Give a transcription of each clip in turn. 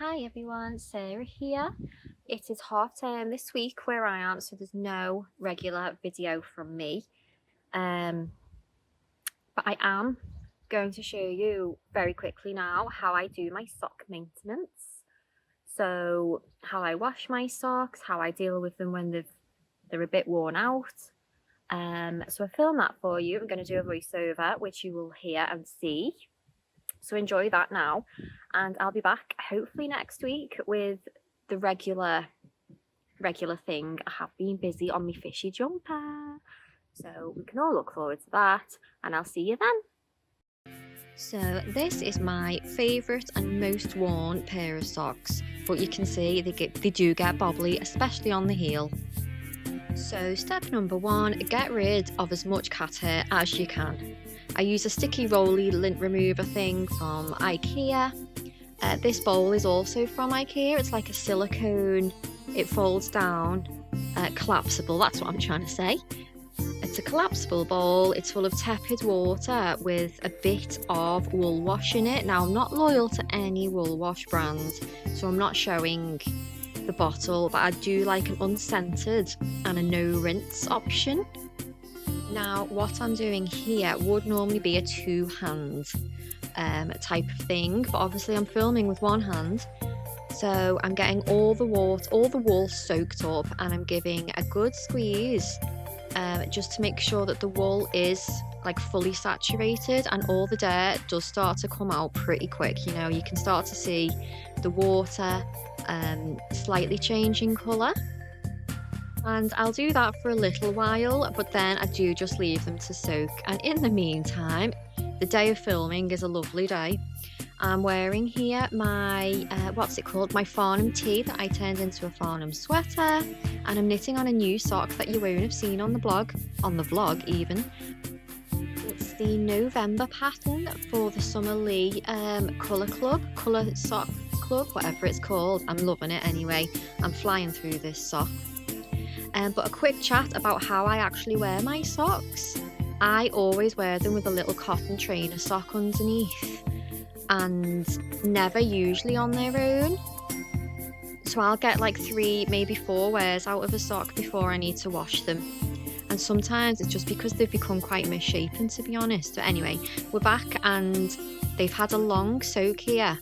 Hi everyone, Sarah here. It is half term this week where I am, so there's no regular video from me. But I am going to show you very quickly now how I do my sock maintenance. So how I wash my socks, how I deal with them when they're a bit worn out. So I filmed that for you. I'm going to do a voiceover, which you will hear and see. So enjoy that now, and I'll be back hopefully next week with the regular thing. I have been busy on my fishy jumper, so we can all look forward to that, and I'll see you then. So this is my favourite and most worn pair of socks, but you can see they do get bobbly, especially on the heel. So step number one, get rid of as much cat hair as you can. I use a sticky roly lint remover thing from IKEA. This bowl is also from IKEA. It's like a silicone, it folds down, collapsible, that's what I'm trying to say. It's a collapsible bowl. It's full of tepid water with a bit of wool wash in it. Now, I'm not loyal to any wool wash brand, so I'm not showing the bottle, but I do like an unscented and a no rinse option. Now, what I'm doing here would normally be a two-hand type of thing, but obviously I'm filming with one hand, so I'm getting all the wool soaked up, and I'm giving a good squeeze just to make sure that the wool is like fully saturated and all the dirt does start to come out pretty quick. You know, you can start to see the water slightly changing colour. And I'll do that for a little while, but then I do just leave them to soak. And in the meantime, the day of filming is a lovely day. I'm wearing here my, my Farnham tee that I turned into a Farnham sweater. And I'm knitting on a new sock that you won't have seen on the vlog even. It's the November pattern for the Summer Lee colour sock club, whatever it's called. I'm loving it anyway. I'm flying through this sock. But a quick chat about how I actually wear my socks. I always wear them with a little cotton trainer sock underneath, and never usually on their own. So I'll get like 3, maybe 4 wears out of a sock before I need to wash them. And sometimes it's just because they've become quite misshapen, to be honest. But anyway, we're back and they've had a long soak here.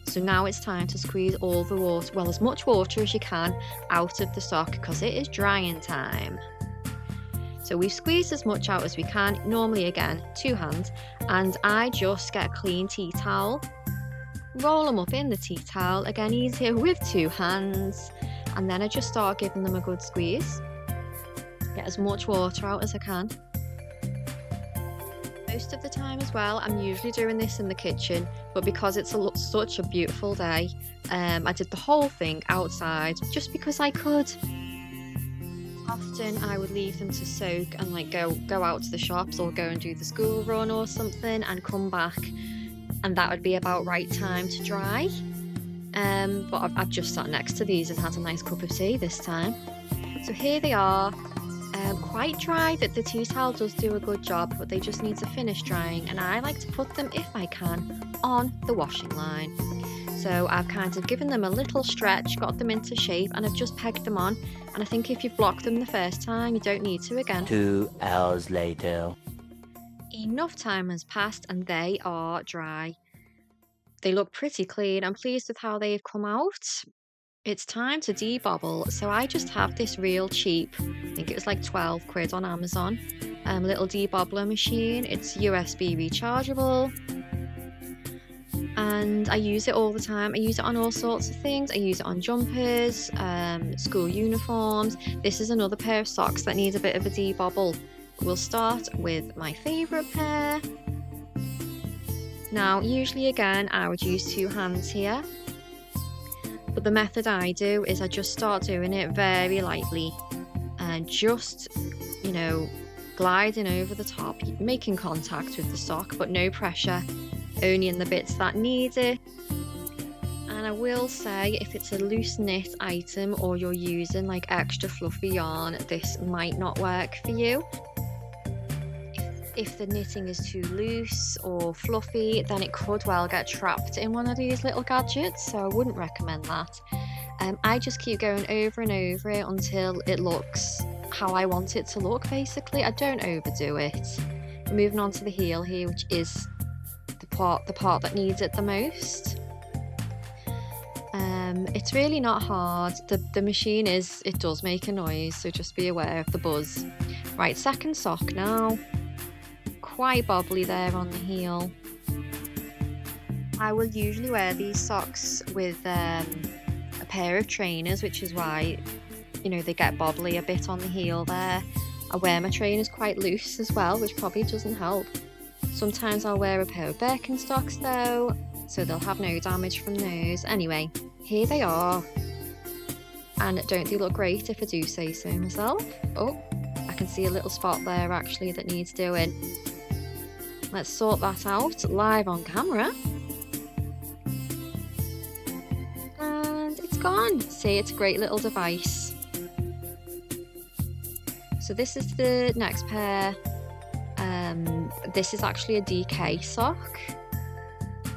So now it's time to squeeze all the water, well, as much water as you can, out of the sock because it is drying time. So we've squeezed as much out as we can, normally again, 2 hands, and I just get a clean tea towel, roll them up in the tea towel, again easier with 2 hands, and then I just start giving them a good squeeze. Get as much water out as I can. Most of the time as well, I'm usually doing this in the kitchen, but because it's such a beautiful day, I did the whole thing outside just because I could. Often I would leave them to soak and like go out to the shops or go and do the school run or something and come back, and that would be about right time to dry. But I've just sat next to these and had a nice cup of tea this time. So here they are. Quite dry. That the tea towel does do a good job, but they just need to finish drying, and I like to put them, if I can, on the washing line. So I've kind of given them a little stretch, got them into shape, and I've just pegged them on, and I think if you've blocked them the first time, you don't need to again. 2 hours later. Enough time has passed and they are dry. They look pretty clean. I'm pleased with how they've come out. It's time to debobble, so I just have this real cheap, I think it was like 12 quid on Amazon, little debobbler machine. It's USB rechargeable, and I use it all the time. I use it on all sorts of things. I use it on jumpers, school uniforms. This is another pair of socks that needs a bit of a debobble. We'll start with my favourite pair. Now, usually again, I would use 2 hands here. But the method I do is I just start doing it very lightly and just, you know, gliding over the top, making contact with the sock, but no pressure, only in the bits that need it. And I will say, if it's a loose knit item or you're using like extra fluffy yarn, this might not work for you. if the knitting is too loose or fluffy, then it could well get trapped in one of these little gadgets, so I wouldn't recommend that. I just keep going over and over it until it looks how I want it to look, basically. I don't overdo it. Moving on to the heel here, which is the part that needs it the most. It's really not hard. The machine it does make a noise, so just be aware of the buzz. Right, second sock now. Quite bobbly there on the heel. I will usually wear these socks with a pair of trainers, which is why, you know, they get bobbly a bit on the heel there. I wear my trainers quite loose as well, which probably doesn't help. Sometimes I'll wear a pair of Birkenstocks though, so they'll have no damage from those. Anyway, here they are. And don't they look great if I do say so myself? Oh, I can see a little spot there actually that needs doing. Let's sort that out live on camera. And it's gone. See, it's a great little device. So this is the next pair. This is actually a DK sock.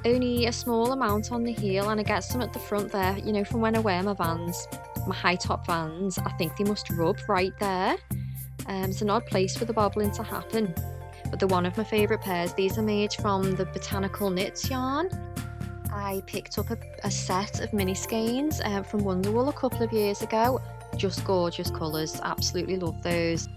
Only a small amount on the heel, and I get some at the front there, you know, from when I wear my Vans, my high top Vans. I think they must rub right there. It's an odd place for the bobbling to happen, but they're one of my favourite pairs. These are made from the Botanical Knits yarn. I picked up a set of mini skeins from Wonderwool a couple of years ago. Just gorgeous colours, absolutely love those.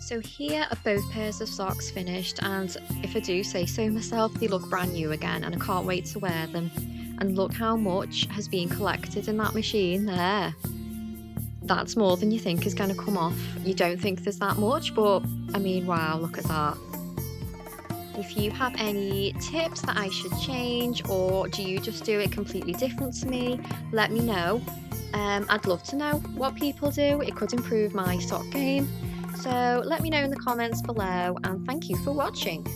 So here are both pairs of socks finished, and if I do say so myself, they look brand new again, and I can't wait to wear them. And look how much has been collected in that machine there. That's more than you think is going to come off. You don't think there's that much, but I mean, wow, look at that. If you have any tips that I should change, or do you just do it completely different to me, let me know. I'd love to know what people do. It could improve my sock game. So let me know in the comments below, and thank you for watching.